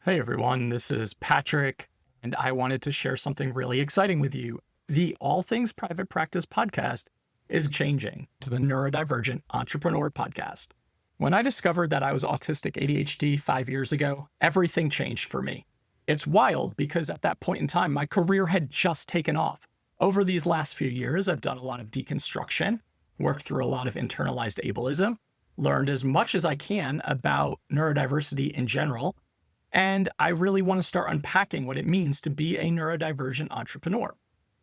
Hey everyone, this is Patrick, and I wanted to share something really exciting with you. The All Things Private Practice podcast is changing to the Neurodivergent Entrepreneur podcast. When I discovered that I was autistic ADHD 5 years ago, everything changed for me. It's wild because at that point in time, my career had just taken off. Over these last few years, I've done a lot of deconstruction, worked through a lot of internalized ableism, learned as much as I can about neurodiversity in general, and I really want to start unpacking what it means to be a neurodivergent entrepreneur.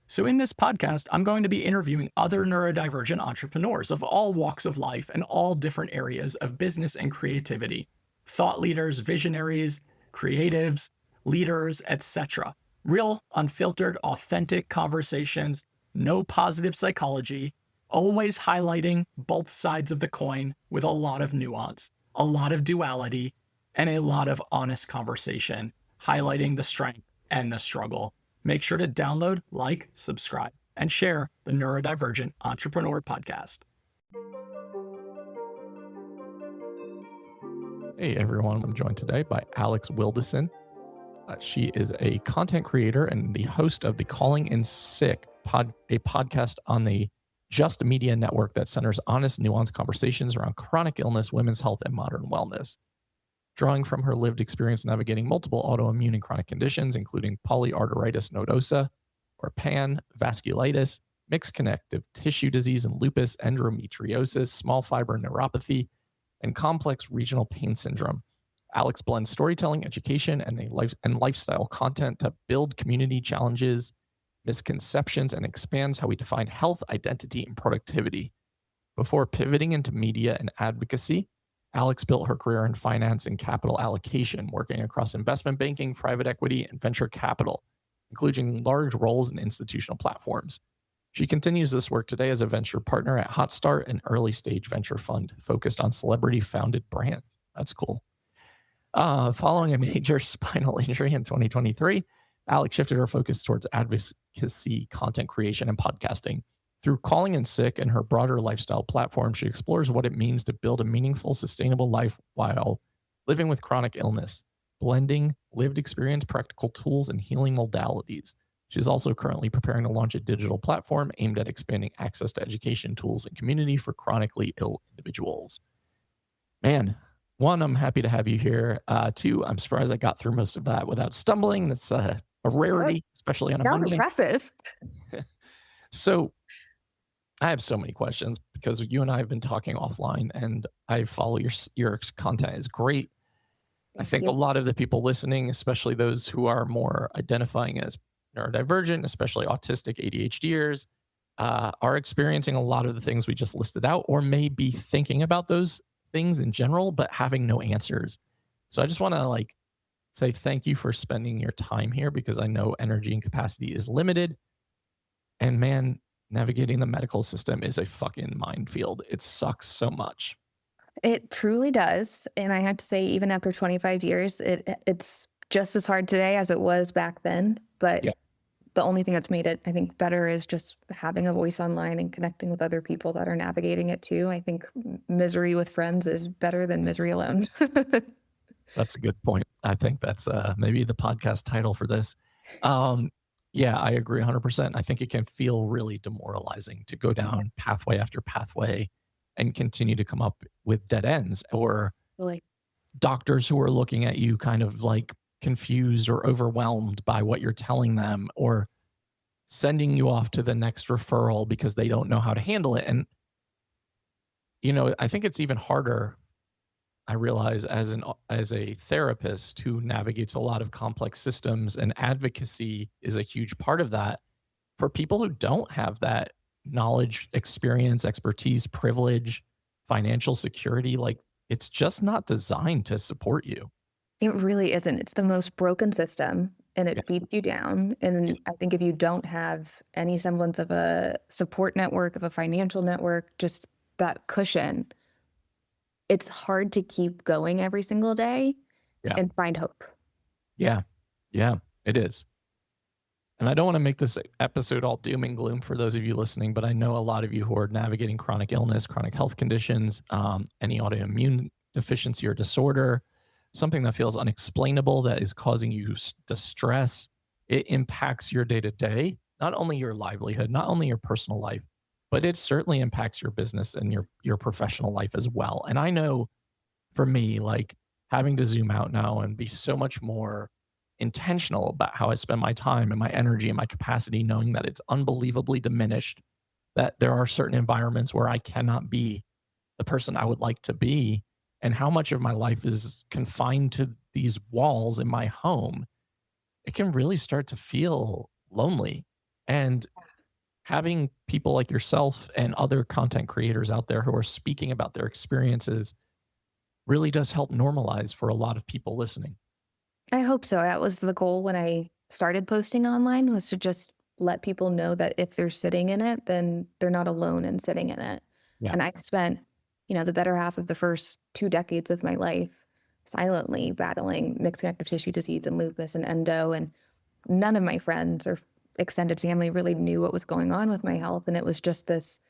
So in this podcast, I'm going to be interviewing other neurodivergent entrepreneurs of all walks of life and all different areas of business and creativity. Thought leaders, visionaries, creatives, leaders, etc. Real, unfiltered, authentic conversations, no positive psychology, always highlighting both sides of the coin with a lot of nuance, a lot of duality, and a lot of honest conversation, highlighting the strength and the struggle. Make sure to download, like, subscribe, and share the Neurodivergent Entrepreneur Podcast. Hey everyone, I'm joined today by Alex Wildeson. She is a content creator and the host of the Calling in Sick, a podcast on the Just Media network that centers honest, nuanced conversations around chronic illness, women's health, and modern wellness. Drawing from her lived experience navigating multiple autoimmune and chronic conditions, including polyarteritis nodosa, or PAN, vasculitis, mixed connective tissue disease and lupus, endometriosis, small fiber neuropathy, and complex regional pain syndrome. Alex blends storytelling, education, and lifestyle content to build community challenges, misconceptions, and expands how we define health, identity, and productivity. Before pivoting into media and advocacy, Alex built her career in finance and capital allocation, working across investment banking, private equity, and venture capital, including large roles in institutional platforms. She continues this work today as a venture partner at Hotstart, an early-stage venture fund focused on celebrity-founded brands. That's cool. Following a major spinal injury in 2023, Alex shifted her focus towards advocacy, content creation, and podcasting. Through Calling in Sick and her broader lifestyle platform, she explores what it means to build a meaningful, sustainable life while living with chronic illness, blending lived experience, practical tools, and healing modalities. She's also currently preparing to launch a digital platform aimed at expanding access to education tools and community for chronically ill individuals. Man, one, I'm happy to have you here. Two, I'm surprised I got through most of that without stumbling. That's a rarity, especially on a Monday. Impressive. So I have so many questions because you and I have been talking offline, and I follow your content is great. I think a lot of the people listening, especially those who are more identifying as neurodivergent, especially autistic ADHDers, are experiencing a lot of the things we just listed out, or may be thinking about those things in general, but having no answers. So I just want to say thank you for spending your time here, because I know energy and capacity is limited. And man, navigating the medical system is a fucking minefield. It sucks so much. It truly does. And I have to say, even after 25 years, it's just as hard today as it was back then. But the only thing that's made it, I think, better is just having a voice online and connecting with other people that are navigating it too. I think misery with friends is better than misery alone. That's a good point. I think that's maybe the podcast title for this. Yeah, I agree 100%. I think it can feel really demoralizing to go down pathway after pathway and continue to come up with dead ends, or doctors who are looking at you kind of confused or overwhelmed by what you're telling them, or sending you off to the next referral because they don't know how to handle it. And, I think it's even harder, I realize, as a therapist who navigates a lot of complex systems, and advocacy is a huge part of that. For people who don't have that knowledge, experience, expertise, privilege, financial security, it's just not designed to support you. It really isn't. It's the most broken system, and it beats you down. And I think if you don't have any semblance of a support network, of a financial network, just that cushion, it's hard to keep going every single day and find hope. Yeah, it is. And I don't want to make this episode all doom and gloom for those of you listening, but I know a lot of you who are navigating chronic illness, chronic health conditions, any autoimmune deficiency or disorder, something that feels unexplainable, that is causing you distress, it impacts your day to day, not only your livelihood, not only your personal life, but it certainly impacts your business and your professional life as well. And I know for me, like having to zoom out now and be so much more intentional about how I spend my time and my energy and my capacity, knowing that it's unbelievably diminished, that there are certain environments where I cannot be the person I would like to be, and how much of my life is confined to these walls in my home, it can really start to feel lonely. And having people like yourself and other content creators out there who are speaking about their experiences really does help normalize for a lot of people listening. I hope so. That was the goal when I started posting online, was to just let people know that if they're sitting in it, then they're not alone in sitting in it. Yeah. And I spent, the better half of the first 2 decades of my life silently battling mixed connective tissue disease and lupus and endo. And none of my friends or extended family really knew what was going on with my health. And it was just this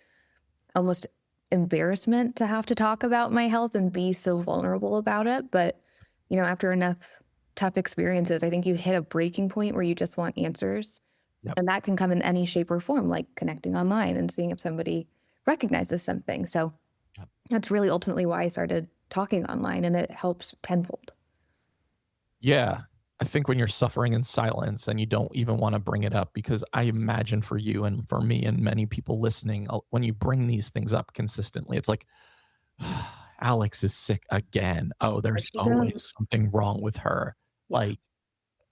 almost embarrassment to have to talk about my health and be so vulnerable about it. But, after enough tough experiences, I think you hit a breaking point where you just want answers. Yep. And that can come in any shape or form, like connecting online and seeing if somebody recognizes something. So Yep. that's really ultimately why I started talking online, and it helps tenfold. Yeah. I think when you're suffering in silence and you don't even want to bring it up, because I imagine for you and for me and many people listening, when you bring these things up consistently, it's like, Alex is sick again. Oh, there's always something wrong with her. Like,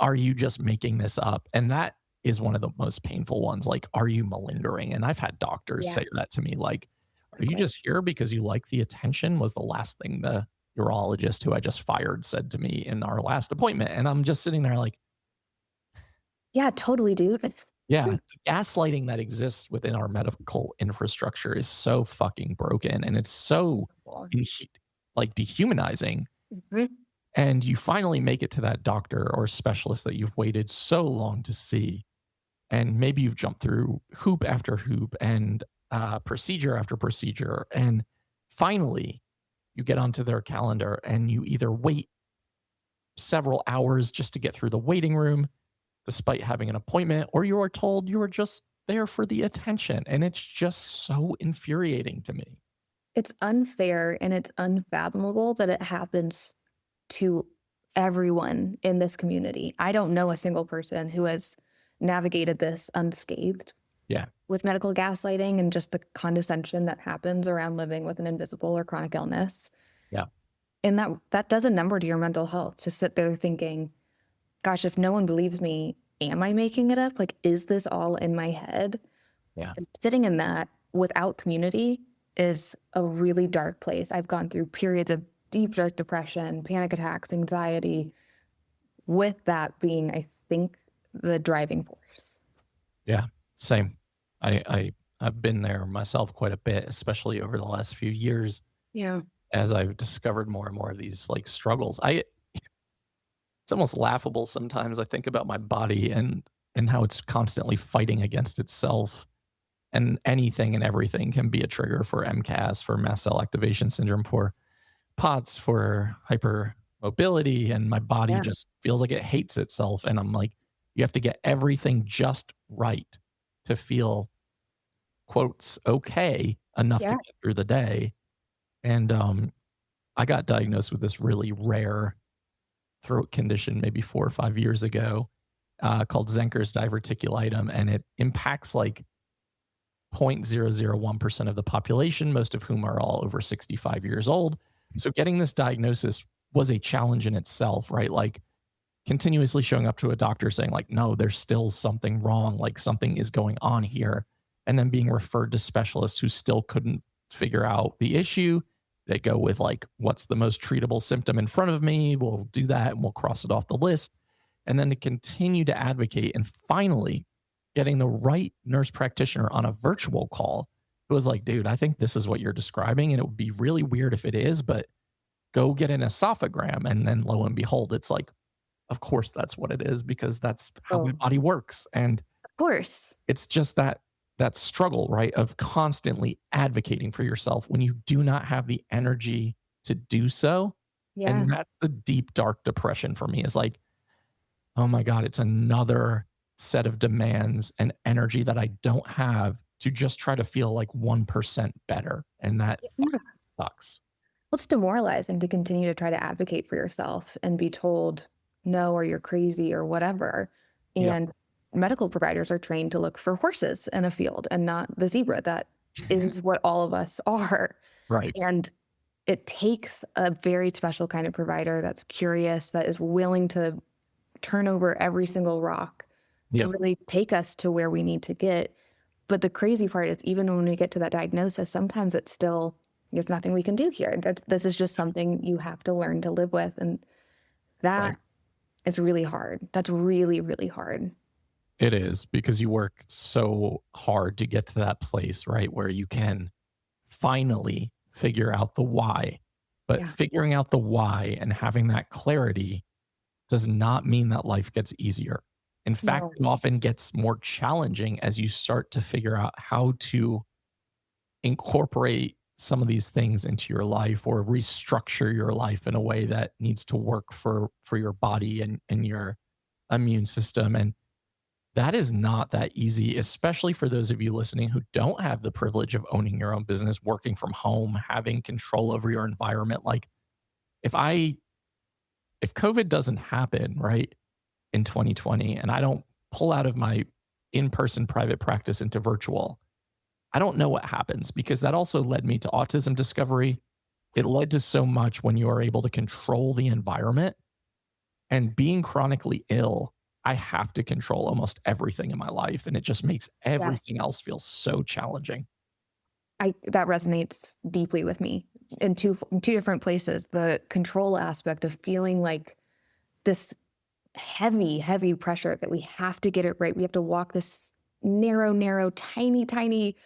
are you just making this up? And that is one of the most painful ones. Like, are you malingering? And I've had doctors say that to me. Like, are you just here because you like the attention? Was the last thing the urologist who I just fired said to me in our last appointment. And I'm just sitting there like, yeah, totally, dude. yeah, the gaslighting that exists within our medical infrastructure is so fucking broken, and it's so like dehumanizing. Mm-hmm. And you finally make it to that doctor or specialist that you've waited so long to see. And maybe you've jumped through hoop after hoop and procedure after procedure. And finally, you get onto their calendar and you either wait several hours just to get through the waiting room, despite having an appointment, or you are told you are just there for the attention. And it's just so infuriating to me. It's unfair and it's unfathomable that it happens to everyone in this community. I don't know a single person who has navigated this unscathed. Yeah. With medical gaslighting and just the condescension that happens around living with an invisible or chronic illness. Yeah. And that does a number to your mental health, to sit there thinking, gosh, if no one believes me, am I making it up? Like, is this all in my head? Yeah. And sitting in that without community is a really dark place. I've gone through periods of deep dark depression, panic attacks, anxiety, with that being, I think, the driving force. Yeah, same. I've been there myself quite a bit, especially over the last few years. Yeah. As I've discovered more and more of these like struggles. It's almost laughable sometimes. I think about my body and how it's constantly fighting against itself. And anything and everything can be a trigger for MCAS, for mast cell activation syndrome, for POTS, for hypermobility. And my body just feels like it hates itself. And I'm like, you have to get everything just right to feel, quotes, okay enough to get through the day. And I got diagnosed with this really rare throat condition maybe 4 or 5 years ago called Zenker's diverticulitis, and it impacts like 0.001% of the population, most of whom are all over 65 years old. So getting this diagnosis was a challenge in itself, right? Like continuously showing up to a doctor saying like, no, there's still something wrong, like something is going on here. And then being referred to specialists who still couldn't figure out the issue. They go with like, what's the most treatable symptom in front of me? We'll do that and we'll cross it off the list. And then to continue to advocate and finally getting the right nurse practitioner on a virtual call who was like, dude, I think this is what you're describing. And it would be really weird if it is, but go get an esophagram. And then lo and behold, it's like, of course that's what it is, because that's how my body works. And of course, it's just that struggle, right, of constantly advocating for yourself when you do not have the energy to do so. Yeah. And that's the deep, dark depression for me, is like, oh my God, it's another set of demands and energy that I don't have to just try to feel like 1% better. And that Yeah. sucks. Well, it's demoralizing to continue to try to advocate for yourself and be told no, or you're crazy or whatever. Yeah. And medical providers are trained to look for horses in a field and not the zebra that is what all of us are. Right. And it takes a very special kind of provider that's curious, that is willing to turn over every single rock to Yep. really take us to where we need to get. But the crazy part is, even when we get to that diagnosis, sometimes it's still, there's nothing we can do here. This is just something you have to learn to live with. And that Right. is really hard. That's really, really hard. It is, because you work so hard to get to that place, right, where you can finally figure out the why. But Yeah. figuring out the why and having that clarity does not mean that life gets easier. In fact, No. it often gets more challenging as you start to figure out how to incorporate some of these things into your life, or restructure your life in a way that needs to work for your body and your immune system. And that is not that easy, especially for those of you listening who don't have the privilege of owning your own business, working from home, having control over your environment. Like, if COVID doesn't happen, right, in 2020, and I don't pull out of my in-person private practice into virtual, I don't know what happens, because that also led me to autism discovery. It led to so much when you are able to control the environment. And being chronically ill, I have to control almost everything in my life, and it just makes everything else feel so challenging. That resonates deeply with me in two different places. The control aspect of feeling like this heavy pressure that we have to get it right. We have to walk this narrow, tiny,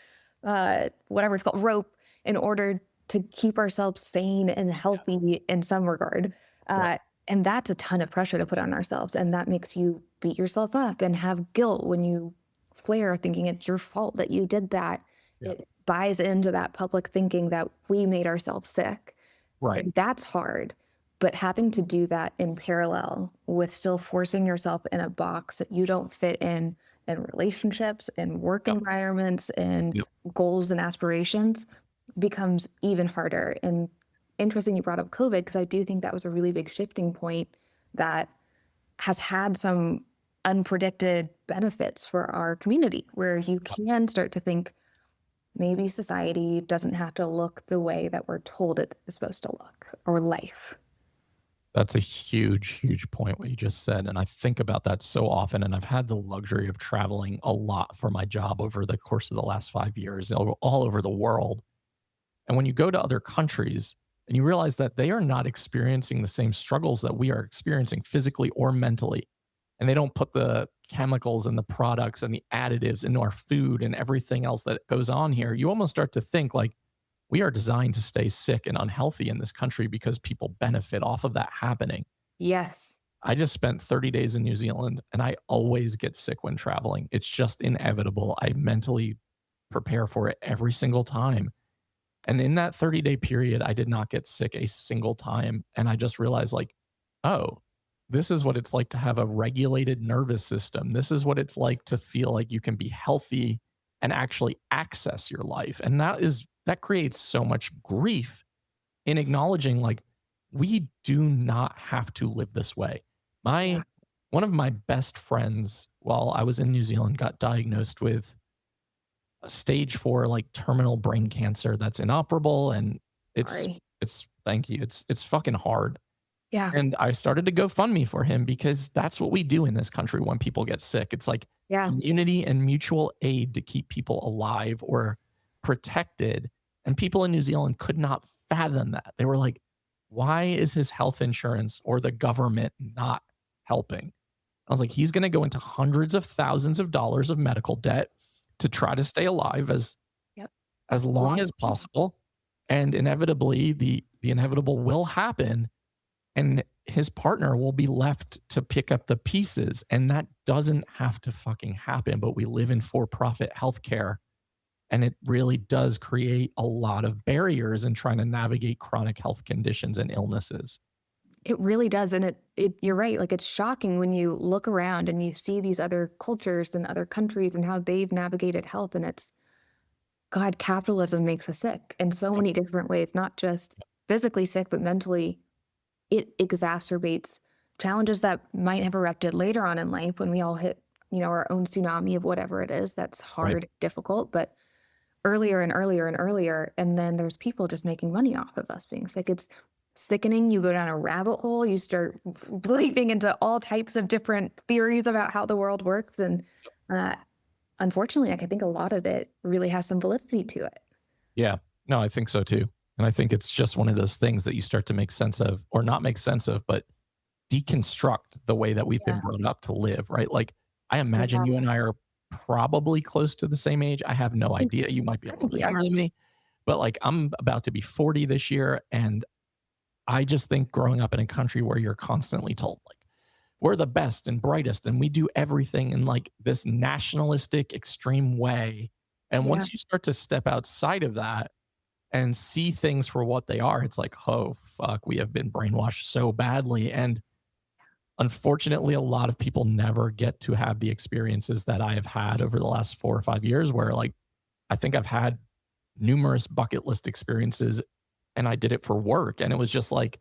whatever it's called, rope, in order to keep ourselves sane and healthy in some regard. Yeah. And that's a ton of pressure to put on ourselves. And that makes you beat yourself up and have guilt when you flare, thinking it's your fault that you did that. Yeah. It buys into that public thinking that we made ourselves sick. Right. And that's hard. But having to do that in parallel with still forcing yourself in a box that you don't fit in relationships, in work environments, and goals and aspirations, becomes even harder. And interesting you brought up COVID, because I do think that was a really big shifting point that has had some unpredicted benefits for our community, where you can start to think maybe society doesn't have to look the way that we're told it is supposed to look, or life. That's a huge point, what you just said. And I think about that so often. And I've had the luxury of traveling a lot for my job over the course of the last 5 years, all over the world. And when you go to other countries and you realize that they are not experiencing the same struggles that we are experiencing physically or mentally, and they don't put the chemicals and the products and the additives into our food and everything else that goes on here, you almost start to think like, we are designed to stay sick and unhealthy in this country because people benefit off of that happening. Yes. I just spent 30 days in New Zealand, and I always get sick when traveling. It's just inevitable. I mentally prepare for it every single time. And in that 30-day period, I did not get sick a single time. And I just realized, like, oh, this is what it's like to have a regulated nervous system. This is what it's like to feel like you can be healthy and actually access your life. And that creates so much grief in acknowledging, like, we do not have to live this way. One of my best friends, while I was in New Zealand, got diagnosed with a stage 4, like, terminal brain cancer that's inoperable. And thank you. It's fucking hard. Yeah. And I started to GoFundMe for him, because that's what we do in this country when people get sick. It's like community and mutual aid to keep people alive or protected. And people in New Zealand could not fathom that. They were like, why is his health insurance or the government not helping? I was like, he's going to go into hundreds of thousands of dollars of medical debt to try to stay alive as long as possible. And inevitably, the inevitable will happen. And his partner will be left to pick up the pieces. And that doesn't have to fucking happen. But we live in for-profit healthcare. And it really does create a lot of barriers in trying to navigate chronic health conditions and illnesses. It really does. And you're right. Like, it's shocking when you look around and you see these other cultures and other countries and how they've navigated health. And it's, God, capitalism makes us sick in so many different ways, not just physically sick, but mentally. It exacerbates challenges that might have erupted later on in life when we all hit, our own tsunami of whatever it is that's hard, difficult, but earlier and earlier and earlier. And then there's people just making money off of us being sick. It's sickening. You go down a rabbit hole, you start believing into all types of different theories about how the world works. And unfortunately, I think a lot of it really has some validity to it. Yeah, no, I think so too. And I think it's just one of those things that you start to make sense of, or not make sense of, but deconstruct the way that we've been brought up to live, right? Like, I imagine you and I are probably close to the same age. I have no idea. You might be a little bit younger than me, but like, I'm about to be 40 this year. And I just think growing up in a country where you're constantly told, like, we're the best and brightest and we do everything in like this nationalistic, extreme way. And once you start to step outside of that and see things for what they are, it's like, oh, fuck, we have been brainwashed so badly. And unfortunately, a lot of people never get to have the experiences that I have had over the last 4 or 5 years, where like, I think I've had numerous bucket list experiences and I did it for work. And it was just like,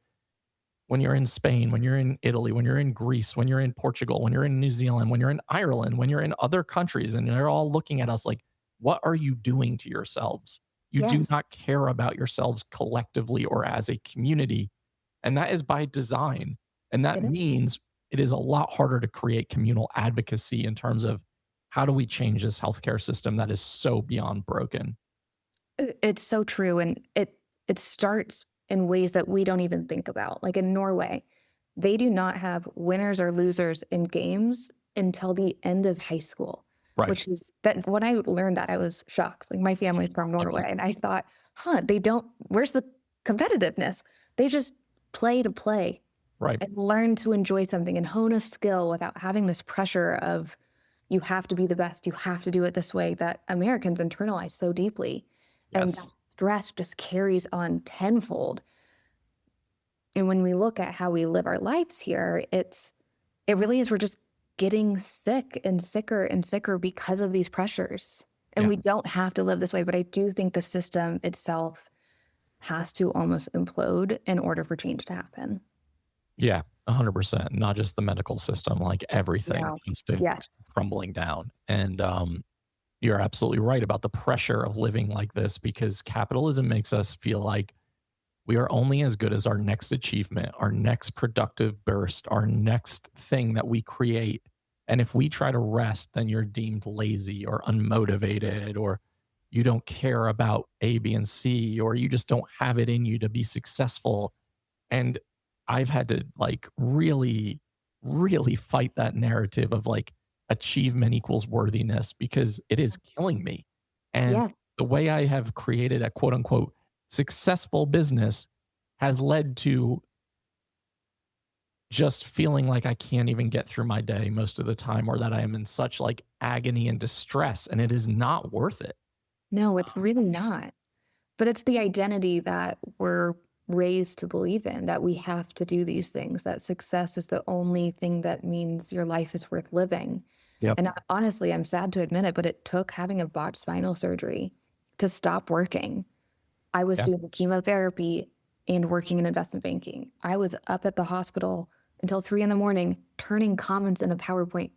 when you're in Spain, when you're in Italy, when you're in Greece, when you're in Portugal, when you're in New Zealand, when you're in Ireland, when you're in other countries, and they're all looking at us like, what are you doing to yourselves? You do not care about yourselves collectively or as a community. And that is by design. And that means it is a lot harder to create communal advocacy in terms of how do we change this healthcare system that is so beyond broken. It's so true. And it starts in ways that we don't even think about. Like in Norway, they do not have winners or losers in games until the end of high school. Right. Which is that when I learned that, I was shocked. Like, my family's from Norway, and I thought, they don't, where's the competitiveness? They just play to play. Right. And learn to enjoy something and hone a skill without having this pressure of, you have to be the best, you have to do it this way, that Americans internalize so deeply. And that stress just carries on tenfold. And when we look at how we live our lives here, it really is, we're just getting sick and sicker and sicker because of these pressures. And we don't have to live this way, but I do think the system itself has to almost implode in order for change to happen. Yeah, 100%. Not just the medical system, like everything needs to crumbling down. And you're absolutely right about the pressure of living like this, because capitalism makes us feel like we are only as good as our next achievement, our next productive burst, our next thing that we create. And if we try to rest, then you're deemed lazy or unmotivated, or you don't care about A, B, and C, or you just don't have it in you to be successful. And I've had to like really, really fight that narrative of like achievement equals worthiness, because it is killing me. And the way I have created a quote unquote successful business has led to just feeling like I can't even get through my day most of the time, or that I am in such like agony and distress, and it is not worth it. No, it's really not. But it's the identity that we're raised to believe in, that we have to do these things, that success is the only thing that means your life is worth living. And honestly, I'm sad to admit it, but it took having a botched spinal surgery to stop working. I was doing chemotherapy and working in investment banking. I was up at the hospital until 3 a.m, turning comments in a PowerPoint.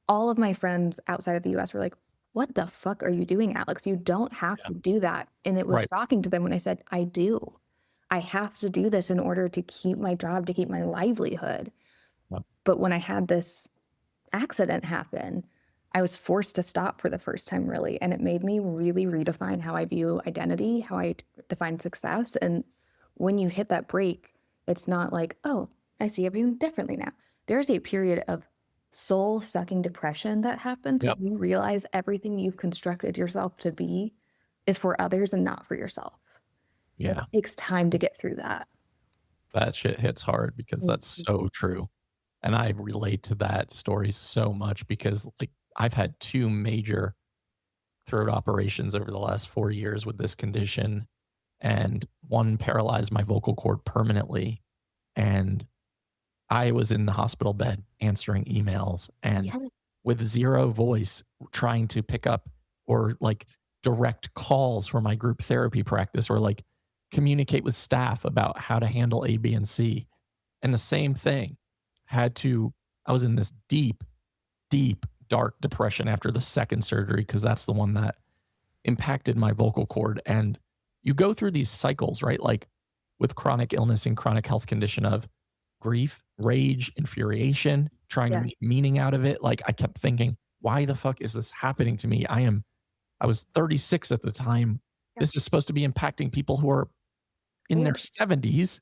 All of my friends outside of the US were like, what the fuck are you doing, Alex? You don't have to do that. And it was shocking to them when I said, I do. I have to do this in order to keep my job, to keep my livelihood. But when I had this accident happen, I was forced to stop for the first time, really. And it made me really redefine how I view identity, how I define success. And when you hit that break, it's not like, oh, I see everything differently now. There's a period of soul-sucking depression that happens when you realize everything you've constructed yourself to be is for others and not for yourself. It takes time to get through that. That shit hits hard, because that's so true. And I relate to that story so much, because like I've had 2 major throat operations over the last 4 years with this condition, and one paralyzed my vocal cord permanently. And I was in the hospital bed answering emails and with zero voice trying to pick up or like direct calls for my group therapy practice or like communicate with staff about how to handle A, B, and C. And the same thing I was in this deep, deep, dark depression after the second surgery because that's the one that impacted my vocal cord. And you go through these cycles, right? Like with chronic illness and chronic health condition of grief, rage, infuriation, trying to make meaning out of it. Like I kept thinking, why the fuck is this happening to me? I was 36 at the time. This is supposed to be impacting people who are in their 70s.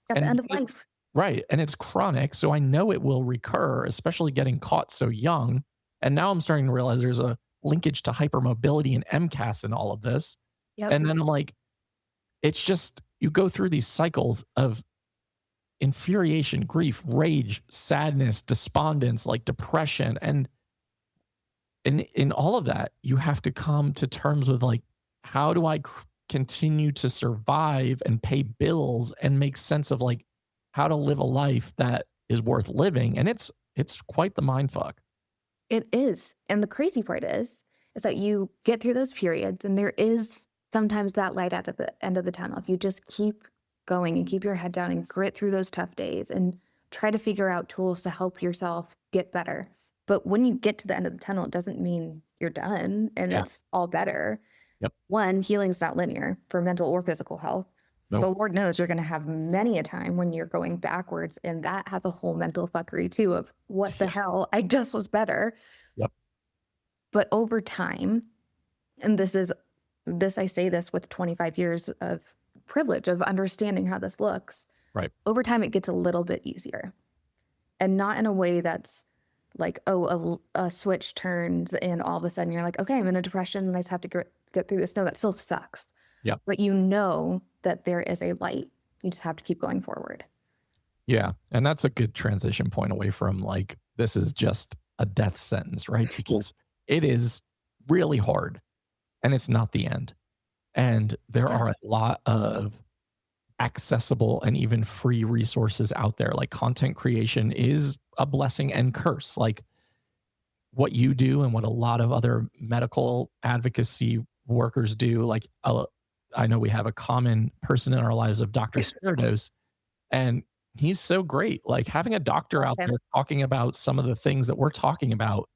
At the end of life. Right. And it's chronic. So I know it will recur, especially getting caught so young. And now I'm starting to realize there's a linkage to hypermobility and MCAS and all of this. And then I'm like, it's just, you go through these cycles of infuriation, grief, rage, sadness, despondence, like depression. And in all of that, you have to come to terms with like, how do I continue to survive and pay bills and make sense of like how to live a life that is worth living? And it's quite the mind fuck. It is. And the crazy part is that you get through those periods and there is sometimes that light at the end of the tunnel. If you just keep going and keep your head down and grit through those tough days and try to figure out tools to help yourself get better. But when you get to the end of the tunnel, it doesn't mean you're done and it's all better. One, healing's not linear for mental or physical health. The Lord knows you're going to have many a time when you're going backwards, and that has a whole mental fuckery too of what the hell, I just was better. But over time, and I say this with 25 years of privilege of understanding how this looks. Right. Over time, it gets a little bit easier, and not in a way that's like, oh, a switch turns and all of a sudden you're like, okay, I'm in a depression and I just have to get through this. No, that still sucks. But you know that there is a light. You just have to keep going forward. Yeah. And that's a good transition point away from like, this is just a death sentence, right? Because it is really hard and it's not the end. And there are a lot of accessible and even free resources out there. Like content creation is a blessing and curse. Like what you do and what a lot of other medical advocacy workers do. Like I know we have a common person in our lives of Dr. Spiritos, and he's so great. Like having a doctor out there talking about some of the things that we're talking about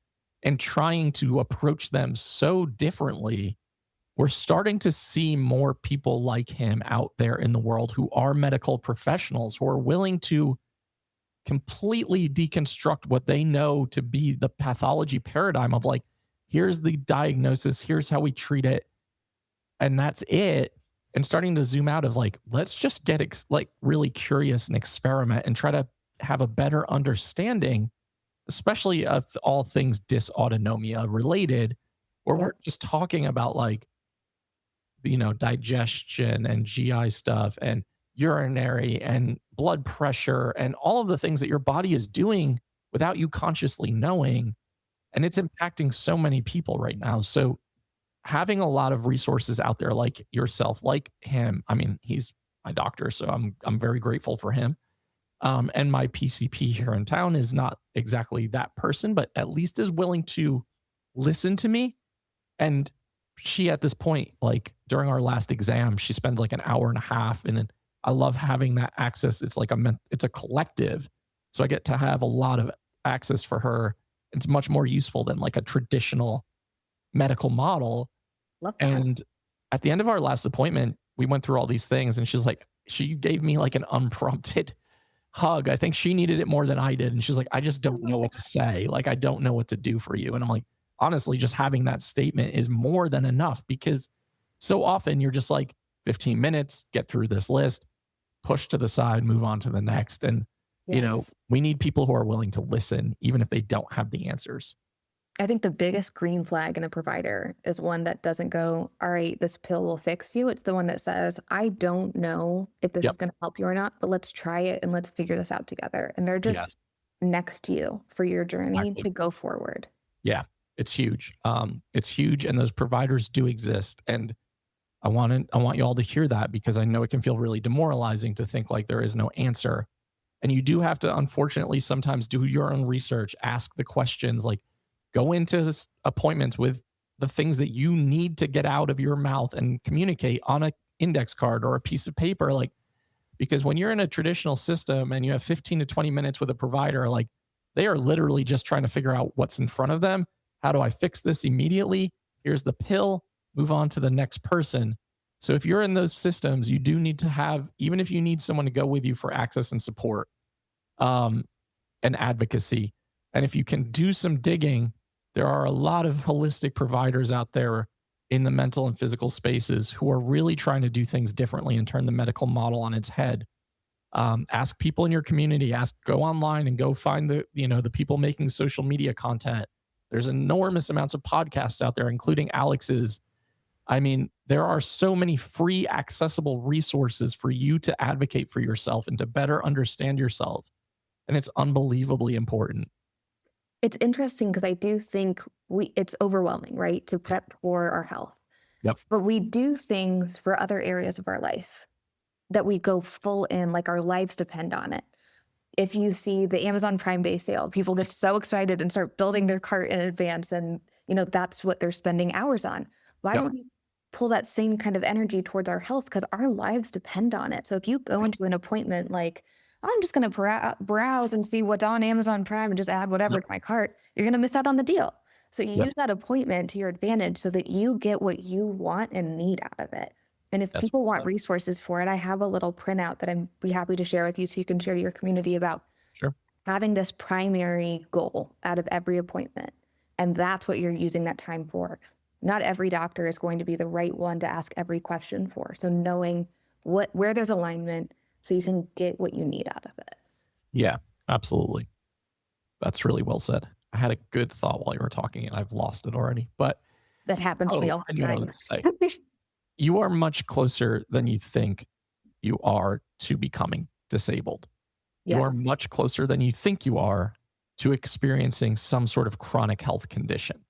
and trying to approach them so differently. We're starting to see more people like him out there in the world who are medical professionals who are willing to completely deconstruct what they know to be the pathology paradigm of like, here's the diagnosis, here's how we treat it, and that's it. And starting to zoom out of like, let's just get like really curious and experiment and try to have a better understanding, especially of all things dysautonomia related, where we're just talking about like, you know, digestion and GI stuff and urinary and blood pressure and all of the things that your body is doing without you consciously knowing. And it's impacting so many people right now. So having a lot of resources out there like yourself, like him, I mean, he's my doctor, so I'm very grateful for him. And my PCP here in town is not exactly that person, but at least is willing to listen to me. And she, at this point, like during our last exam, she spends like an hour and a half. And then I love having that access. It's like it's a collective. So I get to have a lot of access for her. It's much more useful than like a traditional medical model. And at the end of our last appointment, we went through all these things and she gave me like an unprompted hug. I think she needed it more than I did. And she's like, I just don't know what to say. Like, I don't know what to do for you. And I'm like, honestly, just having that statement is more than enough, because so often you're just like 15 minutes, get through this list, push to the side, move on to the next. And, you know, we need people who are willing to listen, even if they don't have the answers. I think the biggest green flag in a provider is one that doesn't go, all right, this pill will fix you. It's the one that says, I don't know if this is going to help you or not, but let's try it and let's figure this out together. And they're just next to you for your journey to go forward. Yeah, it's huge. It's huge. And those providers do exist. And I want you all to hear that, because I know it can feel really demoralizing to think like there is no answer. And you do have to, unfortunately, sometimes do your own research, ask the questions, like go into appointments with the things that you need to get out of your mouth and communicate on an index card or a piece of paper. Like, because when you're in a traditional system and you have 15 to 20 minutes with a provider, like they are literally just trying to figure out what's in front of them. How do I fix this immediately? Here's the pill, move on to the next person. So if you're in those systems, you do need to have, even if you need someone to go with you for access and support, and advocacy. And if you can do some digging, there are a lot of holistic providers out there in the mental and physical spaces who are really trying to do things differently and turn the medical model on its head. Ask people in your community, go online and go find the people making social media content. There's enormous amounts of podcasts out there, including Alex's. I mean, there are so many free, accessible resources for you to advocate for yourself and to better understand yourself. And it's unbelievably important. It's interesting because I do think it's overwhelming, right, to prep for our health. Yep. But we do things for other areas of our life that we go full in, like our lives depend on it. If you see the Amazon Prime Day sale, people get so excited and start building their cart in advance, and that's what they're spending hours on. Why don't we pull that same kind of energy towards our health? Because our lives depend on it. So if you go into an appointment like, I'm just going to browse and see what's on Amazon Prime and just add whatever to my cart, you're going to miss out on the deal. So you use that appointment to your advantage so that you get what you want and need out of it. And if people want resources for it, I have a little printout that I'd be happy to share with you so you can share to your community about having this primary goal out of every appointment. And that's what you're using that time for. Not every doctor is going to be the right one to ask every question for. So knowing where there's alignment so you can get what you need out of it. Yeah, absolutely. That's really well said. I had a good thought while you were talking and I've lost it already, but that happens to me all the time. You are much closer than you think you are to becoming disabled. Yes. You are much closer than you think you are to experiencing some sort of chronic health condition.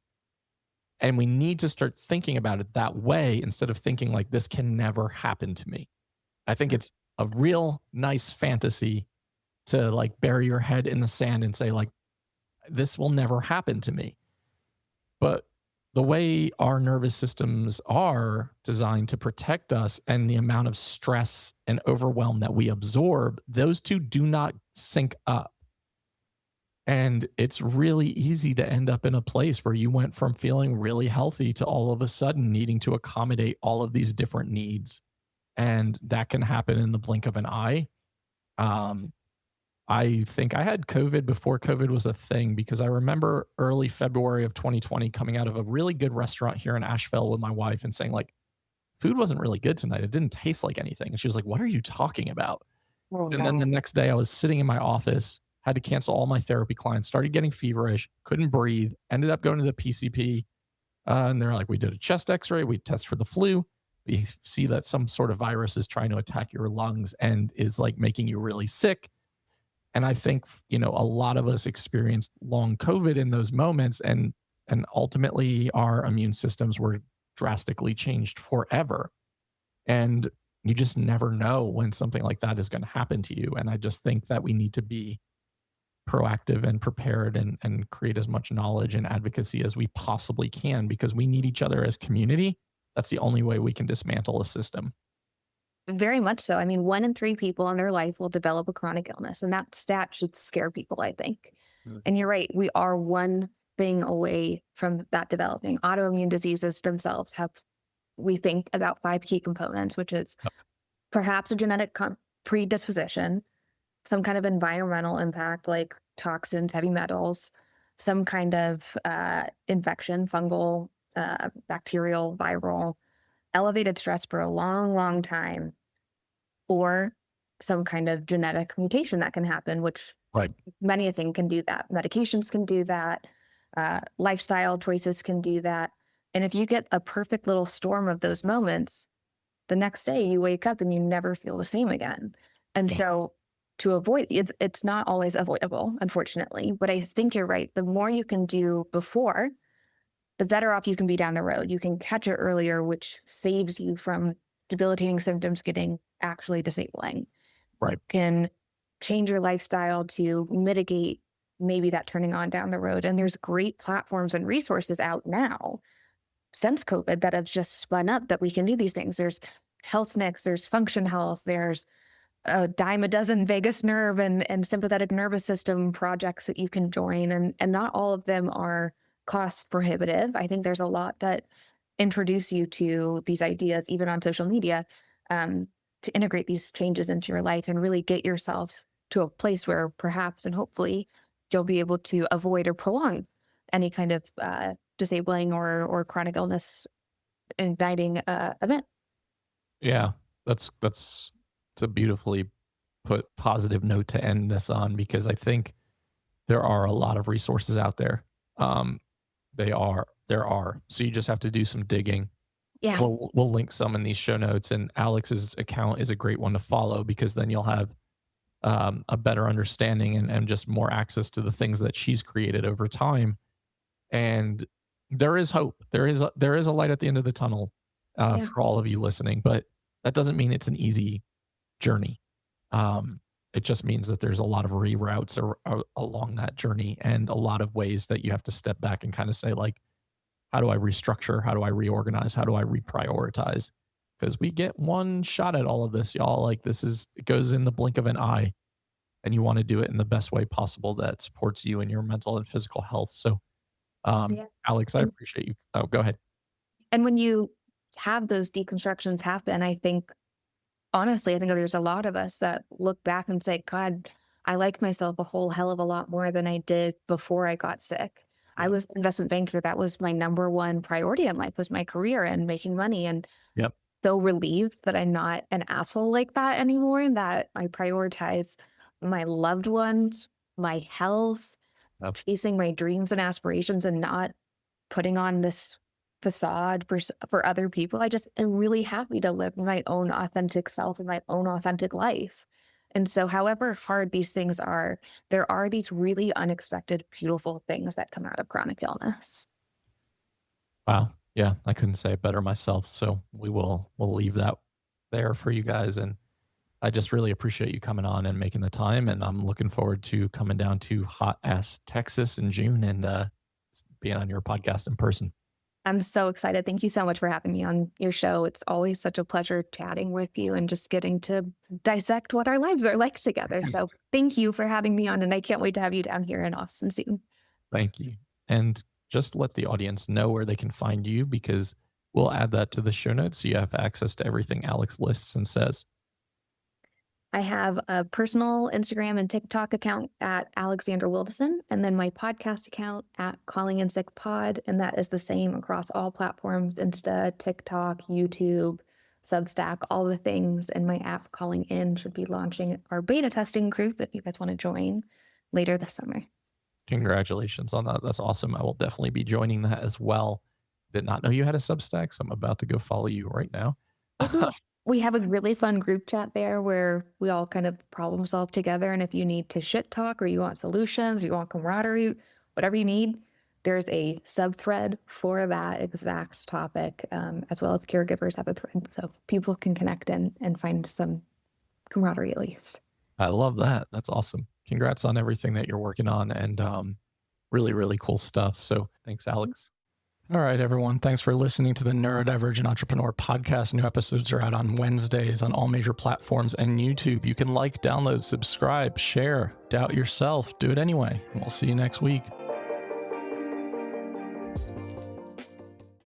And we need to start thinking about it that way instead of thinking like this can never happen to me. I think it's a real nice fantasy to like bury your head in the sand and say like, this will never happen to me. But the way our nervous systems are designed to protect us and the amount of stress and overwhelm that we absorb, those two do not sync up. And it's really easy to end up in a place where you went from feeling really healthy to all of a sudden needing to accommodate all of these different needs. And that can happen in the blink of an eye. I think I had COVID before COVID was a thing, because I remember early February of 2020 coming out of a really good restaurant here in Asheville with my wife and saying like, food wasn't really good tonight. It didn't taste like anything. And she was like, what are you talking about? And then the next day I was sitting in my office, had to cancel all my therapy clients, started getting feverish, couldn't breathe, ended up going to the PCP. And they're like, we did a chest x-ray, we test for the flu. We see that some sort of virus is trying to attack your lungs and is like making you really sick. And I think, a lot of us experienced long COVID in those moments, and ultimately our immune systems were drastically changed forever. And you just never know when something like that is going to happen to you. And I just think that we need to be proactive and prepared and create as much knowledge and advocacy as we possibly can, because we need each other as community. That's the only way we can dismantle a system. Very much so. I mean, 1 in 3 people in their life will develop a chronic illness, and that stat should scare people, I think. And you're right. We are one thing away from that developing. Autoimmune diseases themselves have, we think, about 5 key components, which is perhaps a genetic predisposition, some kind of environmental impact like toxins, heavy metals, some kind of infection, fungal, bacterial, viral, elevated stress for a long, long time, or some kind of genetic mutation that can happen, which many things can do that. Medications can do that. Lifestyle choices can do that. And if you get a perfect little storm of those moments, the next day you wake up and you never feel the same again. And so to avoid, it's not always avoidable, unfortunately, but I think you're right. The more you can do before, the better off you can be down the road. You can catch it earlier, which saves you from debilitating symptoms getting actually disabling. Right. You can change your lifestyle to mitigate maybe that turning on down the road. And there's great platforms and resources out now since COVID that have just spun up that we can do these things. There's HealthNix, there's Function Health, there's a dime a dozen vagus nerve and sympathetic nervous system projects that you can join. And not all of them are cost prohibitive. I think there's a lot that introduce you to these ideas, even on social media, to integrate these changes into your life and really get yourself to a place where perhaps and hopefully you'll be able to avoid or prolong any kind of disabling or chronic illness igniting event. Yeah, that's a beautifully put positive note to end this on, because I think there are a lot of resources out there. There are. So you just have to do some digging. Yeah. We'll link some in these show notes, and Alex's account is a great one to follow, because then you'll have a better understanding and just more access to the things that she's created over time. And there is hope. There is a light at the end of the tunnel for all of you listening, but that doesn't mean it's an easy journey. It just means that there's a lot of reroutes along that journey, and a lot of ways that you have to step back and kind of say, like, how do I restructure? How do I reorganize? How do I reprioritize? Because we get one shot at all of this, y'all. Like, it goes in the blink of an eye, and you want to do it in the best way possible that supports you and your mental and physical health. So, Alex, I appreciate you. Oh, go ahead. And when you have those deconstructions happen, honestly, I think there's a lot of us that look back and say, God, I like myself a whole hell of a lot more than I did before I got sick. I was an investment banker. That was my number one priority in life, was my career and making money. And so relieved that I'm not an asshole like that anymore, that I prioritize my loved ones, my health, chasing my dreams and aspirations, and not putting on this facade for other people. I just am really happy to live my own authentic self and my own authentic life. And so however hard these things are, there are these really unexpected, beautiful things that come out of chronic illness. Wow. Yeah, I couldn't say it better myself. So we'll leave that there for you guys. And I just really appreciate you coming on and making the time. And I'm looking forward to coming down to hot ass Texas in June and being on your podcast in person. I'm so excited. Thank you so much for having me on your show. It's always such a pleasure chatting with you and just getting to dissect what our lives are like together. So thank you for having me on, and I can't wait to have you down here in Austin soon. Thank you. And just let the audience know where they can find you, because we'll add that to the show notes so you have access to everything Alex lists and says. I have a personal Instagram and TikTok account at Alexandra Wildeson, and then my podcast account at Calling in Sick Pod, and that is the same across all platforms: Insta, TikTok, YouTube, Substack, all the things. And my app Calling In should be launching our beta testing group if you guys want to join later this summer. Congratulations on that. That's awesome. I will definitely be joining that as well. Did not know you had a Substack, so I'm about to go follow you right now. We have a really fun group chat there where we all kind of problem solve together. And if you need to shit talk, or you want solutions, you want camaraderie, whatever you need, there's a sub thread for that exact topic, as well as caregivers have a thread. So people can connect and find some camaraderie at least. I love that. That's awesome. Congrats on everything that you're working on, and really, really cool stuff. So thanks, Alex. All right, everyone. Thanks for listening to the Neurodivergent Entrepreneur Podcast. New episodes are out on Wednesdays on all major platforms and YouTube. You can like, download, subscribe, share, doubt yourself. Do it anyway. And we'll see you next week.